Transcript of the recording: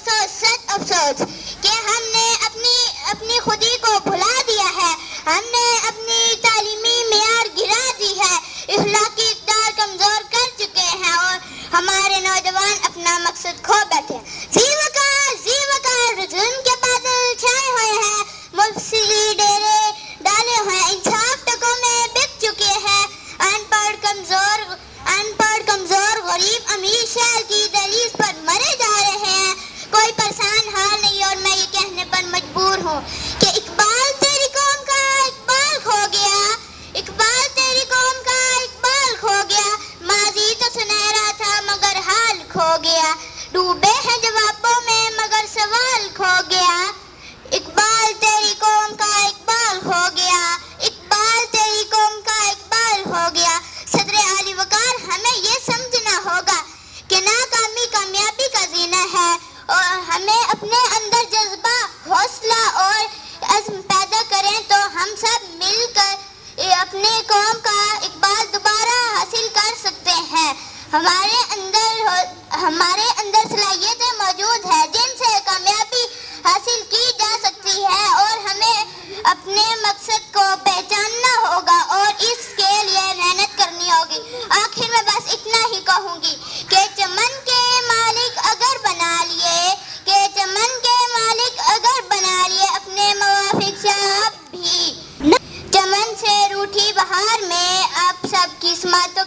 افسوس سچ افسوس کہ ہم نے اپنی خودی کو بھلا دیا ہے. ہم نے اپنی تعلیمی معیار گرا دی ہے, اخلاقی اقدار کمزور کر چکے ہیں اور ہمارے نوجوان اپنا مقصد کھو بیٹھے ہیں. زی وقار ظلم کے بادل چھائے ہوئے ہیں, مفصلی ڈیرے ڈالے ہوئے ہیں, انصاف ٹکوں میں بک چکے ہیں. ان پڑھ کمزور غریب امیر شہر کی دہلیز پر مرے جا رہے ہیں. کوئی پریشان حال نہیں اور میں یہ کہنے پر مجبور ہوں کہ اقبال تیری قوم کا اقبال کھو گیا, اقبال تیری قوم کا اقبال کھو گیا. ماضی تو سنہرا تھا مگر حال کھو گیا, ڈوبے ہیں جوابوں میں مگر سوال کھو گیا. اقبال تیری قوم کا اقبال کھو گیا, اقبال تیری قوم کا اقبال کھو گیا. صدر عالی وقار, ہمیں یہ سمجھنا ہوگا کہ ناکامی کامیابی کا زینہ ہے اور ہمیں اپنے اندر جذبہ, حوصلہ اور عزم پیدا کریں تو ہم سب مل کر اپنے قوم کا اقبال دوبارہ حاصل کر سکتے ہیں. ہمارے اندر صلاحیتیں موجود ہیں جن سے کامیابی حاصل کی جا سکتی ہے اور ہمیں اپنے مقصد کو پہچاننا ہوگا اور اس کے لیے محنت کرنی ہوگی. آخر میں بس اتنا ہی کہوں گی کہ چمن کے مالک اگر بنا لیے, کہ چمن کے مالک اگر بنا لیے اپنے موافق سے آپ بھی, چمن سے روٹھی بہار میں آپ سب کی سماعتوں